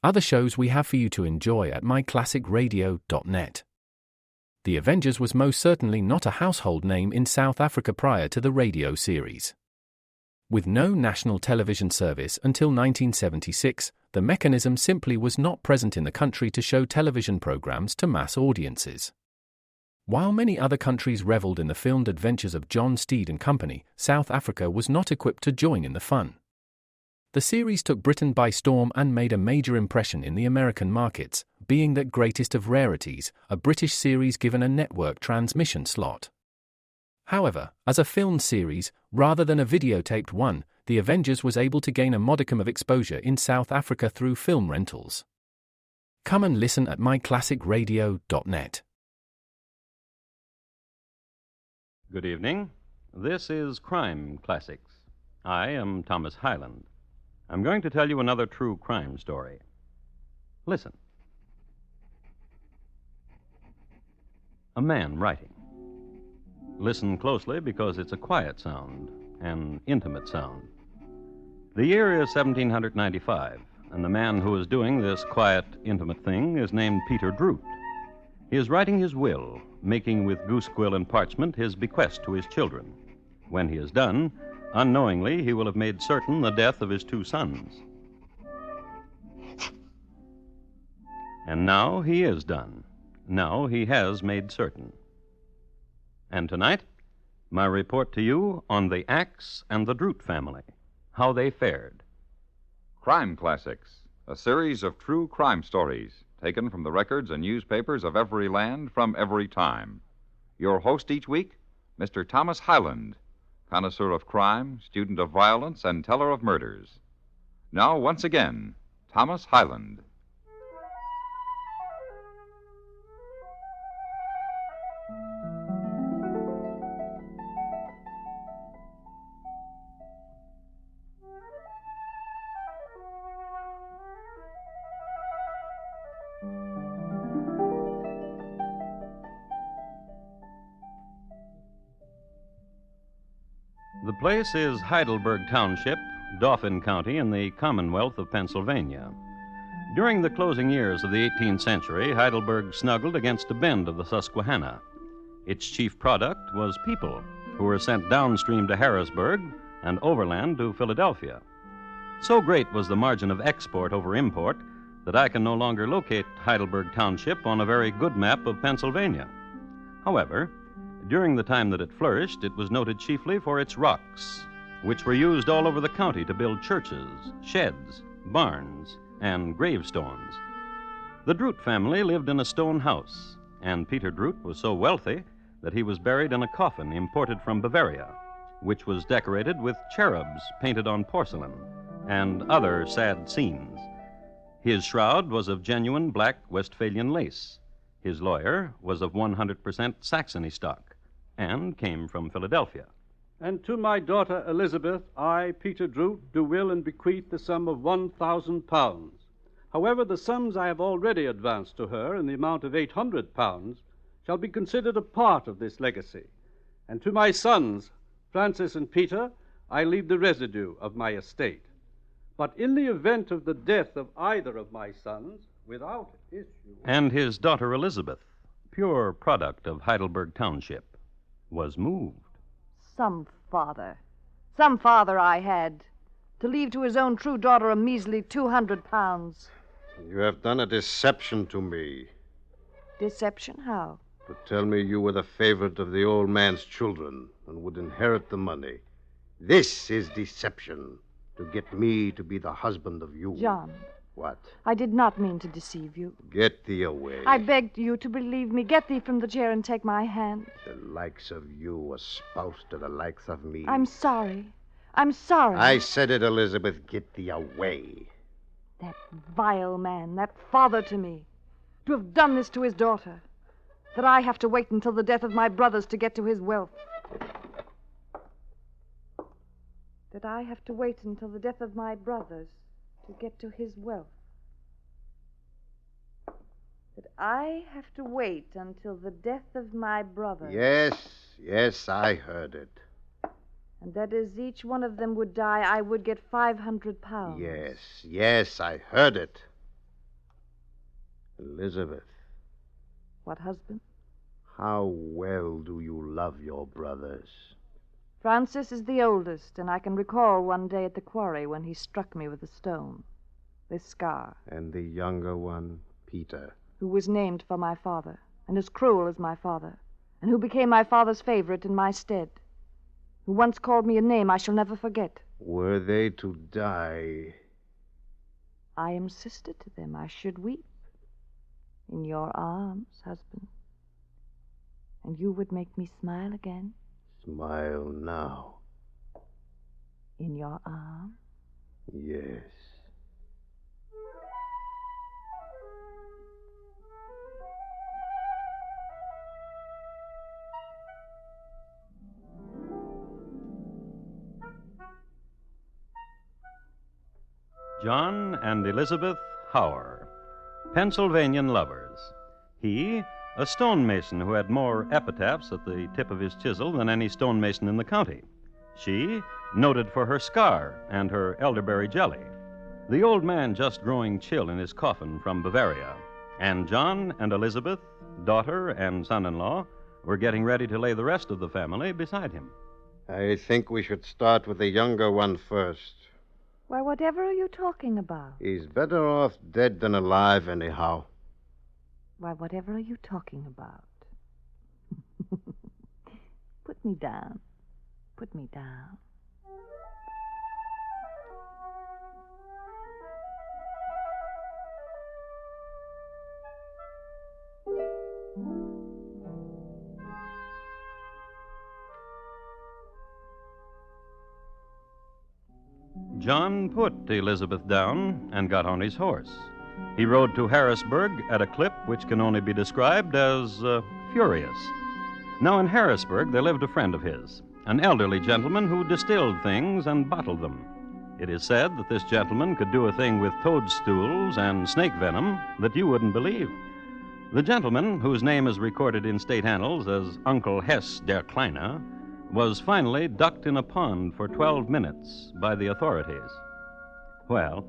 other shows we have for you to enjoy at myclassicradio.net. The Avengers was most certainly not a household name in South Africa prior to the radio series. With no national television service until 1976, the mechanism simply was not present in the country to show television programs to mass audiences. While many other countries reveled in the filmed adventures of John Steed and company, South Africa was not equipped to join in the fun. The series took Britain by storm and made a major impression in the American markets, being that greatest of rarities, a British series given a network transmission slot. However, as a filmed series, rather than a videotaped one, The Avengers was able to gain a modicum of exposure in South Africa through film rentals. Come and listen at myclassicradio.net. Good evening. This is Crime Classics. I am Thomas Hyland. I'm going to tell you another true crime story. Listen. A man writing. Listen closely because it's a quiet sound, an intimate sound. The year is 1795, and the man who is doing this quiet, intimate thing is named Peter Droot. He is writing his will, making with goose quill and parchment his bequest to his children. When he is done, unknowingly, he will have made certain the death of his two sons. And now he is done. Now he has made certain. And tonight, my report to you on the Axe and the Droot family, how they fared. Crime Classics, a series of true crime stories taken from the records and newspapers of every land from every time. Your host each week, Mr. Thomas Hyland, connoisseur of crime, student of violence, and teller of murders. Now, once again, Thomas Hyland. The place is Heidelberg Township, Dauphin County, in the Commonwealth of Pennsylvania. During the closing years of the 18th century, Heidelberg snuggled against a bend of the Susquehanna. Its chief product was people, who were sent downstream to Harrisburg and overland to Philadelphia. So great was the margin of export over import that I can no longer locate Heidelberg Township on a very good map of Pennsylvania. However, during the time that it flourished, it was noted chiefly for its rocks, which were used all over the county to build churches, sheds, barns, and gravestones. The Droot family lived in a stone house, and Peter Droot was so wealthy that he was buried in a coffin imported from Bavaria, which was decorated with cherubs painted on porcelain and other sad scenes. His shroud was of genuine black Westphalian lace. His lawyer was of 100% Saxony stock and came from Philadelphia. And to my daughter Elizabeth, I, Peter Droot, do will and bequeath the sum of £1,000. However, the sums I have already advanced to her in the amount of £800 shall be considered a part of this legacy. And to my sons, Francis and Peter, I leave the residue of my estate. But in the event of the death of either of my sons, without issue... And his daughter Elizabeth, pure product of Heidelberg Township, was moved. Some father I had, to leave to his own true daughter a measly £200. You have done a deception to me. Deception? How? To tell me you were the favorite of the old man's children and would inherit the money. This is deception, to get me to be the husband of you. John. What? I did not mean to deceive you. Get thee away. I begged you to believe me. Get thee from the chair and take my hand. The likes of you, a spouse to the likes of me. I'm sorry. I'm sorry. I said it, Elizabeth. Get thee away. That vile man, that father to me, to have done this to his daughter, that I have to wait until the death of my brothers to get to his wealth. That I have to wait until the death of my brothers to get to his wealth. That I have to wait until the death of my brothers. Yes, I heard it. And that as each one of them would die, I would get £500. Yes, I heard it. Elizabeth, What husband? how well do you love your brothers? Francis is the oldest, and I can recall one day at the quarry when he struck me with a stone. This scar. And the younger one, Peter. Who was named for my father, and as cruel as my father, and who became my father's favorite in my stead, who once called me a name I shall never forget. Were they to die? I am sister to them. I should weep. In your arms, husband. And you would make me smile again. Smile now. In your arms. Yes. John and Elizabeth Howard, Pennsylvanian lovers. He, a stonemason who had more epitaphs at the tip of his chisel than any stonemason in the county. She, noted for her scar and her elderberry jelly. The old man just growing chill in his coffin from Bavaria. And John and Elizabeth, daughter and son-in-law, were getting ready to lay the rest of the family beside him. I think we should start with the younger one first. Why, whatever are you talking about? He's better off dead than alive, anyhow. Why, whatever are you talking about? Put me down. Put me down. John put Elizabeth down and got on his horse. He rode to Harrisburg at a clip which can only be described as furious. Now, in Harrisburg, there lived a friend of his, an elderly gentleman who distilled things and bottled them. It is said that this gentleman could do a thing with toadstools and snake venom that you wouldn't believe. The gentleman, whose name is recorded in state annals as Uncle Hess der Kleine, was finally ducked in a pond for 12 minutes by the authorities. Well,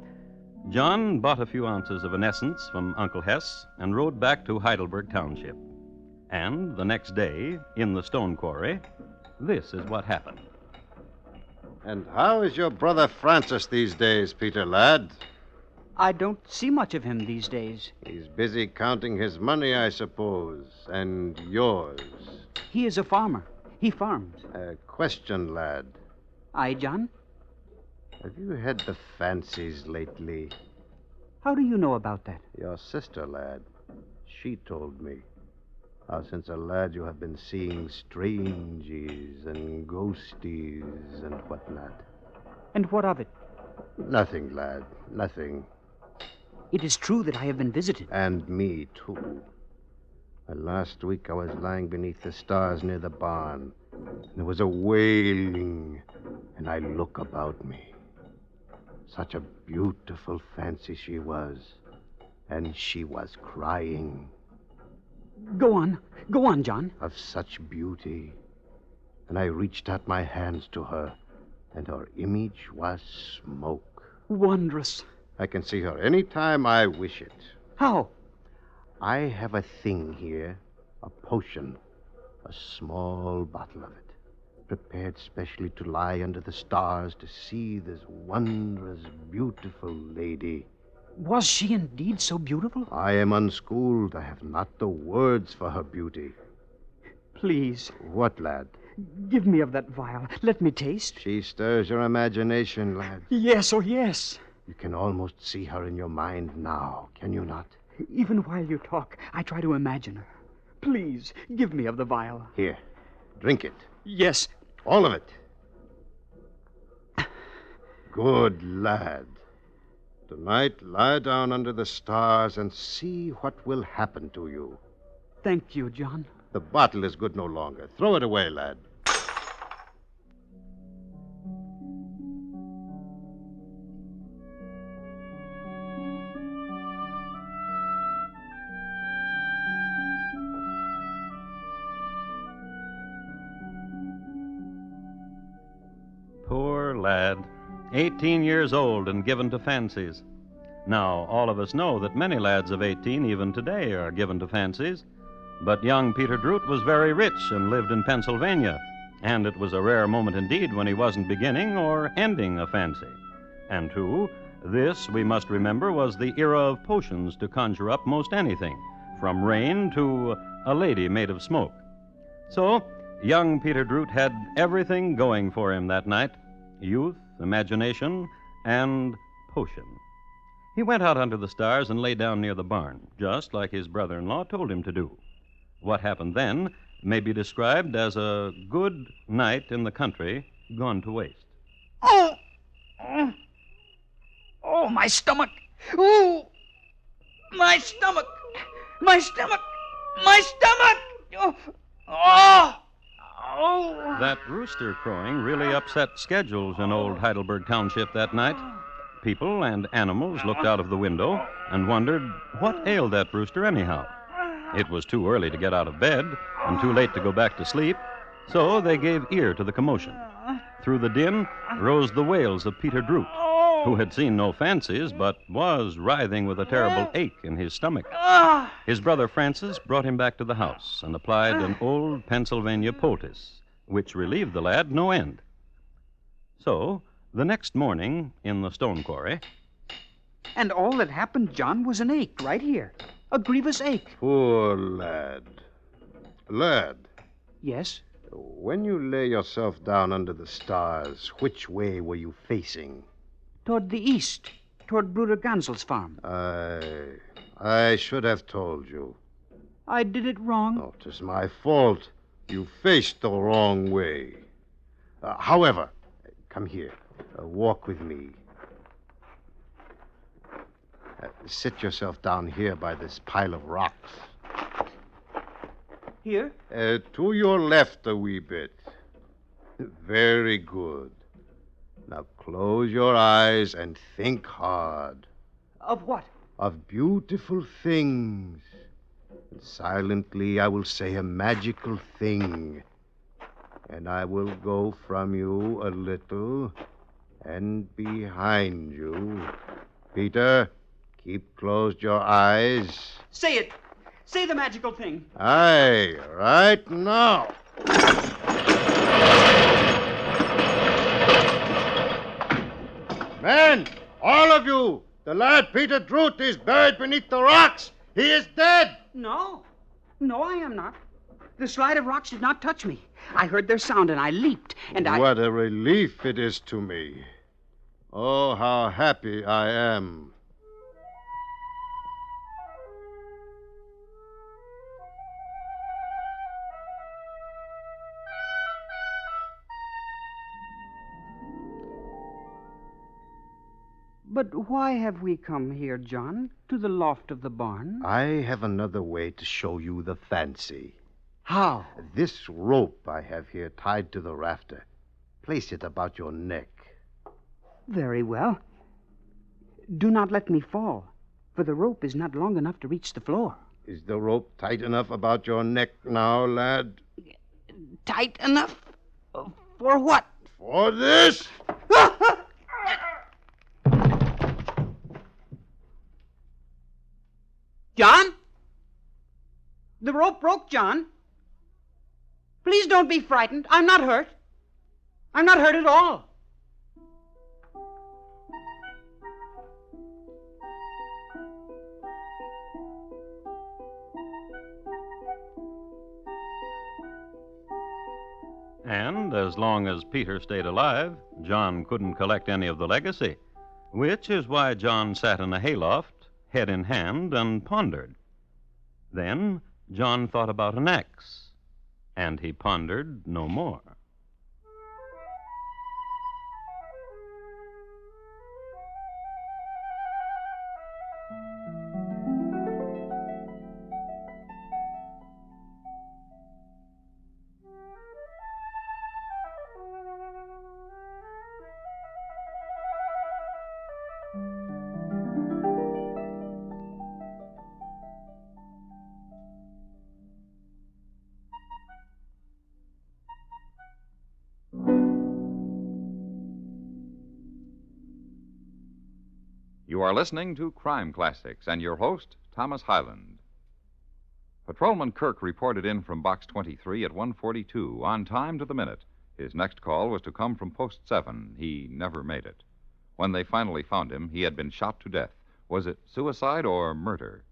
John bought a few ounces of an essence from Uncle Hess and rode back to Heidelberg Township. And the next day, in the stone quarry, this is what happened. And how is your brother Francis these days, Peter, lad? I don't see much of him these days. He's busy counting his money, I suppose, and yours. He is a farmer. He farms. A question, lad. Aye, John? Have you had the fancies lately? How do you know about that? Your sister, lad. She told me. How since a lad you have been seeing strangies and ghosties and whatnot. And what of it? Nothing, lad. Nothing. It is true that I have been visited. And me, too. Last week I was lying beneath the stars near the barn. There was a wailing, and I look about me. Such a beautiful fancy she was. And she was crying. Go on. Go on, John. Of such beauty. And I reached out my hands to her, and her image was smoke. Wondrous. I can see her any time I wish it. How? I have a thing here, a potion, a small bottle of it, prepared specially to lie under the stars to see this wondrous, beautiful lady. Was she indeed so beautiful? I am unschooled. I have not the words for her beauty. Please. What, lad? Give me of that vial. Let me taste. She stirs your imagination, lad. Yes, oh yes. You can almost see her in your mind now, can you not? Even while you talk, I try to imagine her. Please, give me of the vial. Here, drink it. Yes. All of it. Good lad. Tonight, lie down under the stars and see what will happen to you. Thank you, John. The bottle is good no longer. Throw it away, lad. Poor lad, 18 years old and given to fancies. Now, all of us know that many lads of 18 even today are given to fancies, but young Peter Droot was very rich and lived in Pennsylvania, and it was a rare moment indeed when he wasn't beginning or ending a fancy. And too, this, we must remember, was the era of potions to conjure up most anything, from rain to a lady made of smoke. So, young Peter Droot had everything going for him that night: youth, imagination, and potion. He went out under the stars and lay down near the barn, just like his brother-in-law told him to do. What happened then may be described as a good night in the country gone to waste. Oh! Oh, my stomach! Ooh! My stomach! My stomach! My stomach! Oh! Oh! Oh! That rooster crowing really upset schedules in old Heidelberg Township that night. People and animals looked out of the window and wondered what ailed that rooster anyhow. It was too early to get out of bed and too late to go back to sleep, so they gave ear to the commotion. Through the din rose the wails of Peter Droot, who had seen no fancies but was writhing with a terrible ache in his stomach. His brother Francis brought him back to the house and applied an old Pennsylvania poultice, which relieved the lad no end. So, the next morning in the stone quarry... And all that happened, John, was an ache right here. A grievous ache. Poor lad. Lad, Yes? when you lay yourself down under the stars, which way were you facing? Toward the east. Toward Bruder Gansel's farm. I should have told you. I did it wrong. Oh, 'tis my fault. You faced the wrong way. However, come here. Walk with me. Sit yourself down here by this pile of rocks. Here? To your left a wee bit. Very good. Now close your eyes and think hard. Of what? Of beautiful things. And silently I will say a magical thing. And I will go from you a little and behind you. Peter, keep closed your eyes. Say it. Say the magical thing. Aye, right now. Men, all of you, the lad Peter Droot is buried beneath the rocks. He is dead. No. No, I am not. The slide of rocks did not touch me. I heard their sound and I leaped, and What a relief it is to me. Oh, how happy I am. But why have we come here, John? To the loft of the barn? I have another way to show you the fancy. How? This rope I have here tied to the rafter. Place it about your neck. Very well. Do not let me fall, for the rope is not long enough to reach the floor. Is the rope tight enough about your neck now, lad? Tight enough? For what? For this? John? The rope broke, John. Please don't be frightened. I'm not hurt. I'm not hurt at all. And as long as Peter stayed alive, John couldn't collect any of the legacy, which is why John sat in a hayloft, head in hand, and pondered. Then John thought about an axe, and he pondered no more. are listening to Crime Classics and your host, Thomas Hyland. Patrolman Kirk reported in from Box 23 at 1:42, on time to the minute. His next call was to come from Post 7. He never made it. When they finally found him, he had been shot to death. Was it suicide or murder?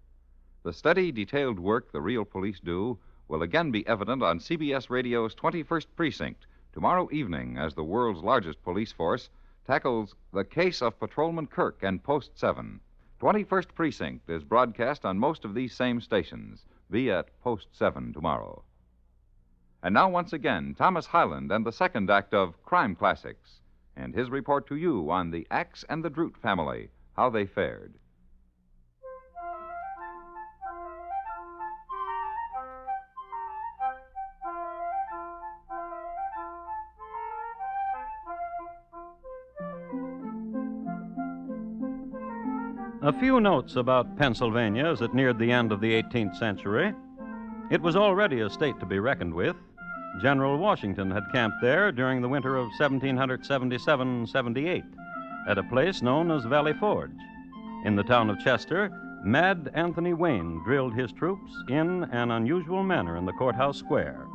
The steady, detailed work the real police do will again be evident on CBS Radio's 21st Precinct tomorrow evening as the world's largest police force tackles the case of Patrolman Kirk and Post 7. 21st Precinct is broadcast on most of these same stations. Be at Post 7 tomorrow. And now, once again, Thomas Hyland and the second act of Crime Classics, and his report to you on the Axe and the Droot family, how they fared. A few notes about Pennsylvania as it neared the end of the 18th century. It was already a state to be reckoned with. General Washington had camped there during the winter of 1777-78 at a place known as Valley Forge. In the town of Chester, Mad Anthony Wayne drilled his troops in an unusual manner in the courthouse square.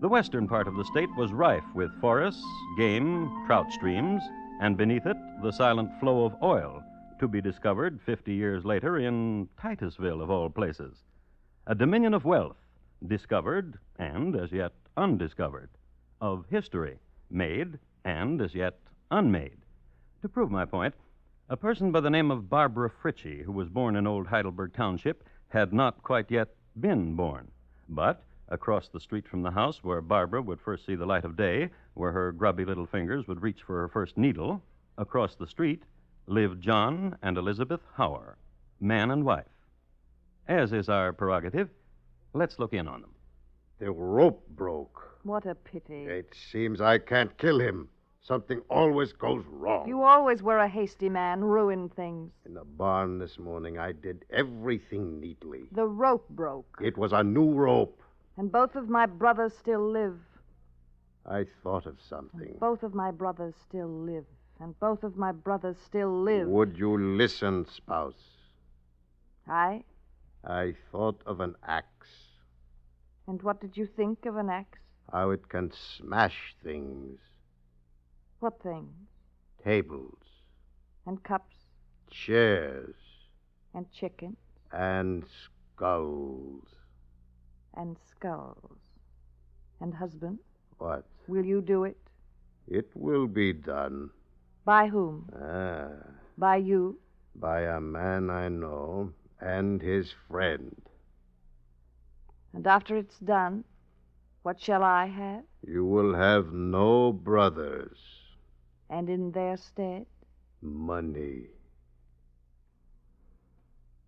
The western part of the state was rife with forests, game, trout streams, and beneath it, the silent flow of oil, to be discovered 50 years later in Titusville, of all places. A dominion of wealth, discovered and as yet undiscovered, of history, made and as yet unmade. To prove my point, a person by the name of Barbara Fritchie, who was born in Old Heidelberg Township, had not quite yet been born. But across the street from the house where Barbara would first see the light of day, where her grubby little fingers would reach for her first needle, across the street lived John and Elizabeth Hauer, man and wife. As is our prerogative, let's look in on them. The rope broke. What a pity. It seems I can't kill him. Something always goes wrong. You always were a hasty man, ruin things. In the barn this morning, I did everything neatly. The rope broke. It was a new rope. And both of my brothers still live. I thought of something. And both of my brothers still live. And both of my brothers still live. Would you listen, spouse? I thought of an axe. And what did you think of an axe? How it can smash things. What things? Tables. And cups. Chairs. And chickens. And skulls. And skulls. And husband? What? Will you do it? It will be done. By whom? By you? By a man I know and his friend. And after it's done, what shall I have? You will have no brothers. And in their stead? Money.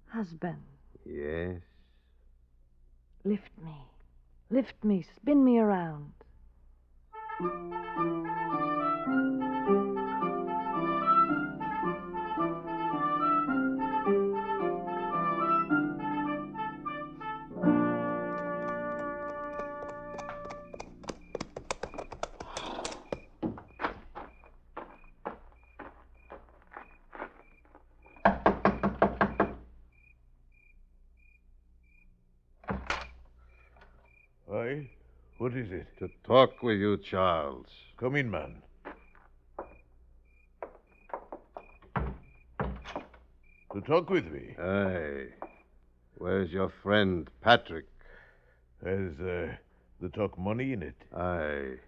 Husband. Yes? Lift me, spin me around. Aye? What is it? To talk with you, Charles. Come in, man. To talk with me? Aye. Where's your friend, Patrick? Has the talk money in it? Aye.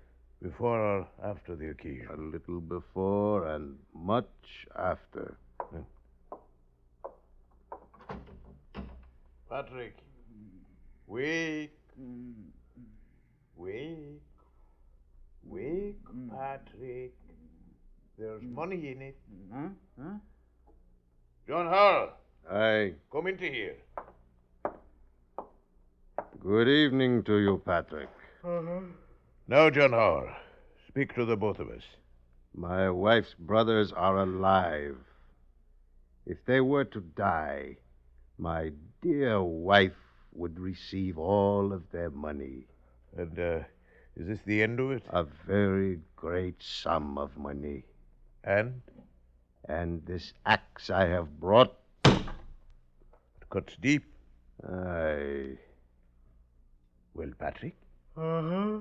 Before or after the occasion? A little before and much after. Patrick, wake. Wake. Wake, Patrick. There's money in it. John Hall. Aye. Come into here. Good evening to you, Patrick. Now, John Hall, speak to the both of us. My wife's brothers are alive. If they were to die, my dear wife would receive all of their money. And, is this the end of it? A very great sum of money. And? And this axe I have brought. It cuts deep. Aye. Well, Patrick? Uh-huh.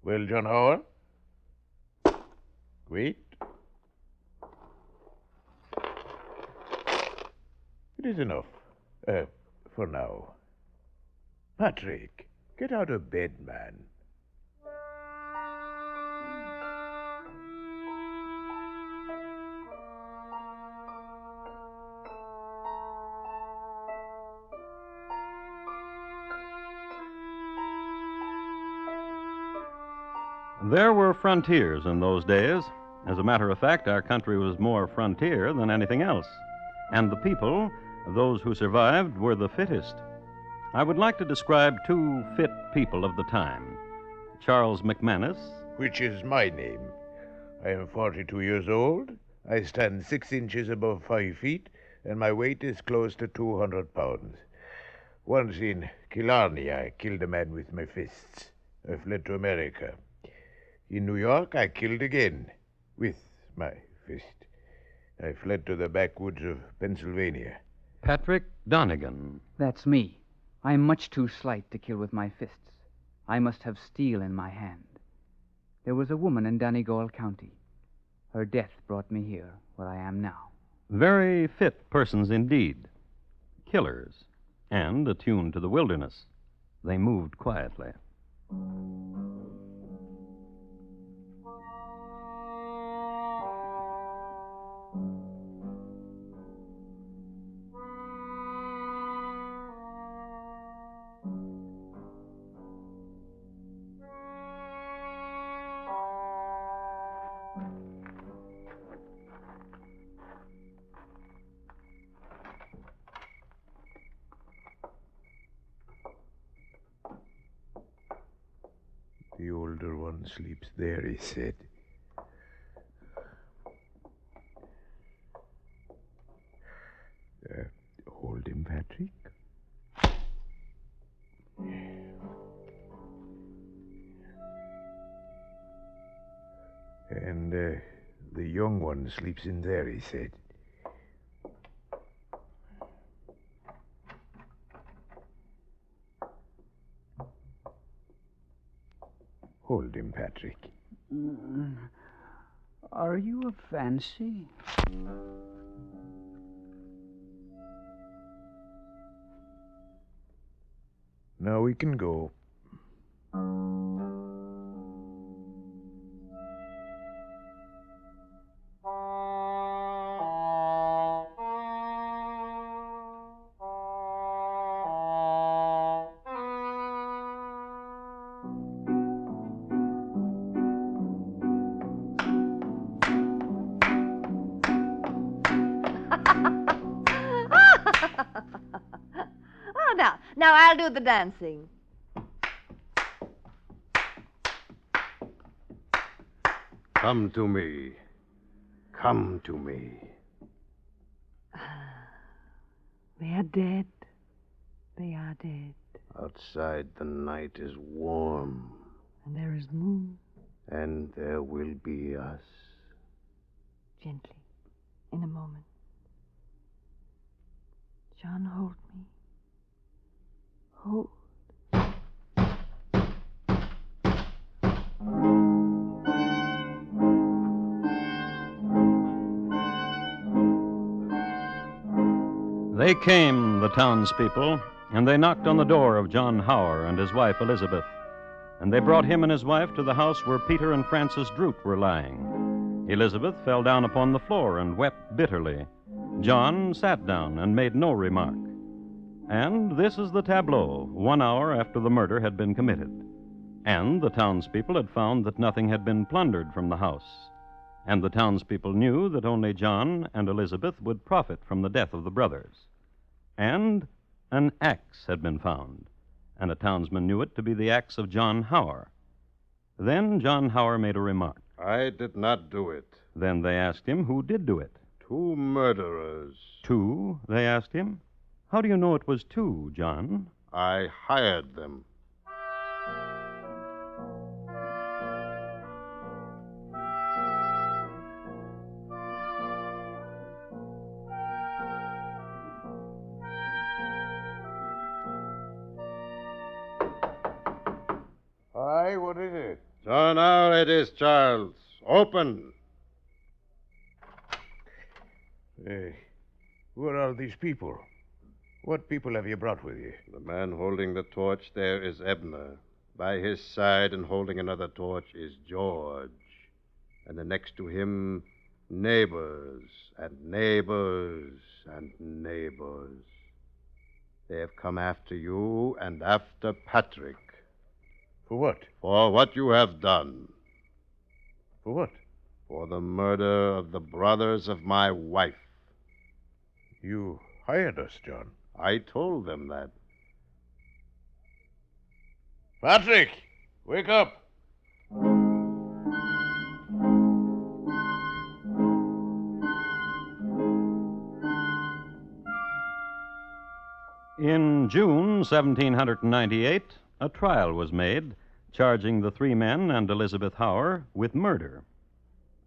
Well, John Howard? Wait. It is enough. For now. Patrick, get out of bed, man. There were frontiers in those days. As a matter of fact, our country was more frontier than anything else. And the people, those who survived, were the fittest. I would like to describe two fit people of the time. Charles McManus. Which is my name. I am 42 years old. I stand 6 inches above 5 feet, and my weight is close to 200 pounds. Once in Killarney, I killed a man with my fists. I fled to America. In New York, I killed again with my fist. I fled to the backwoods of Pennsylvania. Patrick Donegan. That's me. I am much too slight to kill with my fists. I must have steel in my hand. There was a woman in Donegal County. Her death brought me here, where I am now. Very fit persons indeed. Killers. And attuned to the wilderness. They moved quietly. The older one sleeps there, he said. Hold him, Patrick. And the young one sleeps in there, he said. Hold him, Patrick. Are you a fancy? Now we can go. Now I'll do the dancing. Come to me. Come to me. They are dead. They are dead. Outside the night is warm. And there is moon. And there will be us. Gently. In a moment. John, hold me. Hold. They came, the townspeople, and they knocked on the door of John Howard and his wife Elizabeth. And they brought him and his wife to the house where Peter and Frances Droot were lying. Elizabeth fell down upon the floor and wept bitterly. John sat down and made no remark. And this is the tableau, 1 hour after the murder had been committed. And the townspeople had found that nothing had been plundered from the house. And the townspeople knew that only John and Elizabeth would profit from the death of the brothers. And an axe had been found, and a townsman knew it to be the axe of John Howard. Then John Howard made a remark. I did not do it. Then they asked him who did do it. 2 murderers. 2, they asked him. How do you know it was 2, John? I hired them. Why, what is it? So now it is, Charles. Open. Who are all these people? What people have you brought with you? The man holding the torch there is Ebner. By his side and holding another torch is George. And the next to him, neighbors and neighbors and neighbors. They have come after you and after Patrick. For what? For what you have done. For what? For the murder of the brothers of my wife. You hired us, John. I told them that. Patrick, wake up. In June 1798, a trial was made charging the three men and Elizabeth Hauer with murder.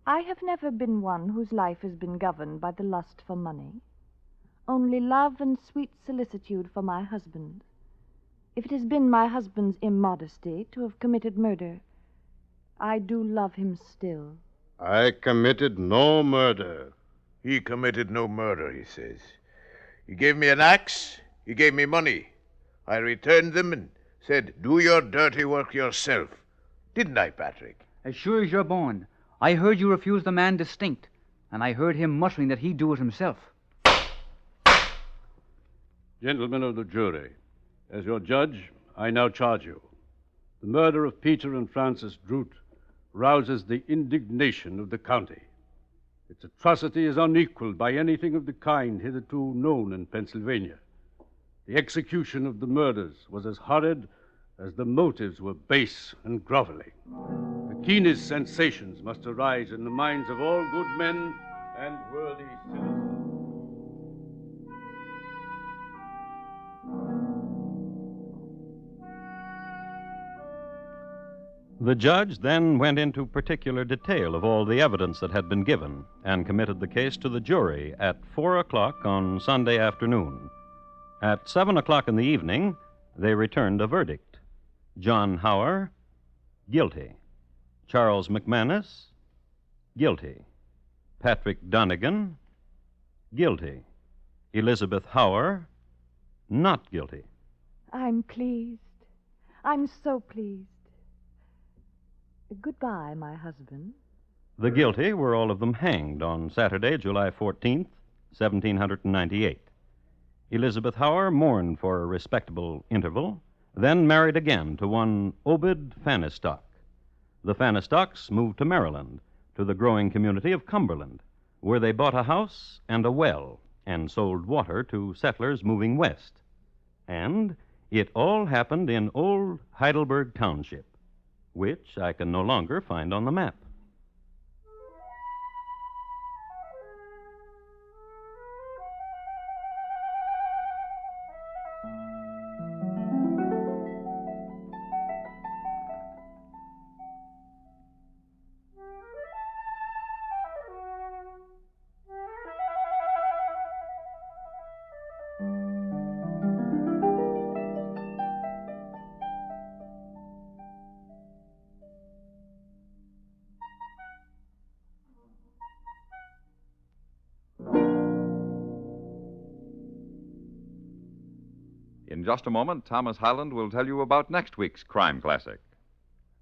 I have never been one whose life has been governed by the lust for money. Only love and sweet solicitude for my husband. If it has been my husband's immodesty to have committed murder, I do love him still. I committed no murder. He committed no murder, he says. He gave me an axe. He gave me money. I returned them and said, do your dirty work yourself. Didn't I, Patrick? As sure as you're born. I heard you refuse the man distinct, and I heard him muttering that he'd do it himself. Gentlemen of the jury, as your judge, I now charge you. The murder of Peter and Francis Droot rouses the indignation of the county. Its atrocity is unequaled by anything of the kind hitherto known in Pennsylvania. The execution of the murders was as horrid as the motives were base and groveling. The keenest sensations must arise in the minds of all good men and worthy citizens. The judge then went into particular detail of all the evidence that had been given and committed the case to the jury at 4 o'clock on Sunday afternoon. At 7 o'clock in the evening, they returned a verdict. John Hauer, guilty. Charles McManus, guilty. Patrick Donegan, guilty. Elizabeth Hauer, not guilty. I'm pleased. I'm so pleased. Goodbye, my husband. The guilty were all of them hanged on Saturday, July 14th, 1798. Elizabeth Hauer mourned for a respectable interval, then married again to one Obed Fanistock. The Fanistocks moved to Maryland, to the growing community of Cumberland, where they bought a house and a well and sold water to settlers moving west. And it all happened in old Heidelberg Township, which I can no longer find on the map. In just a moment, Thomas Hyland will tell you about next week's crime classic.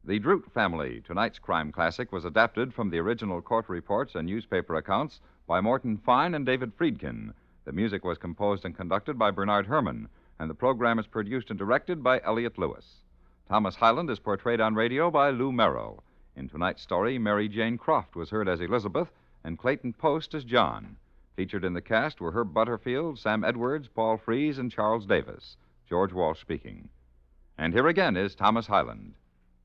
The Droot Family, tonight's crime classic, was adapted from the original court reports and newspaper accounts by Morton Fine and David Friedkin. The music was composed and conducted by Bernard Herrmann, and the program is produced and directed by Elliott Lewis. Thomas Hyland is portrayed on radio by Lou Merrill. In tonight's story, Mary Jane Croft was heard as Elizabeth and Clayton Post as John. Featured in the cast were Herb Butterfield, Sam Edwards, Paul Frees, and Charles Davis. George Walsh speaking. And here again is Thomas Hyland.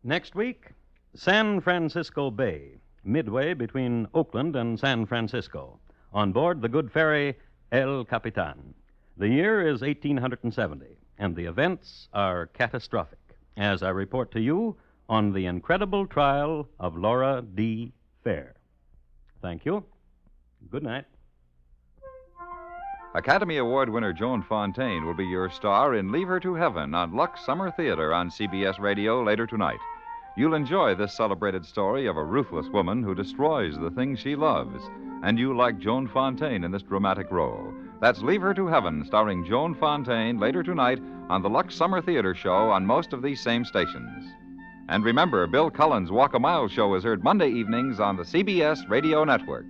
Next week, San Francisco Bay, midway between Oakland and San Francisco, on board the good ferry El Capitan. The year is 1870, and the events are catastrophic, as I report to you on the incredible trial of Laura D. Fair. Thank you. Good night. Academy Award winner Joan Fontaine will be your star in Leave Her to Heaven on Lux Summer Theater on CBS Radio later tonight. You'll enjoy this celebrated story of a ruthless woman who destroys the things she loves. And you like Joan Fontaine in this dramatic role. That's Leave Her to Heaven, starring Joan Fontaine, later tonight on the Lux Summer Theater Show on most of these same stations. And remember, Bill Cullen's Walk a Mile show is heard Monday evenings on the CBS Radio Network.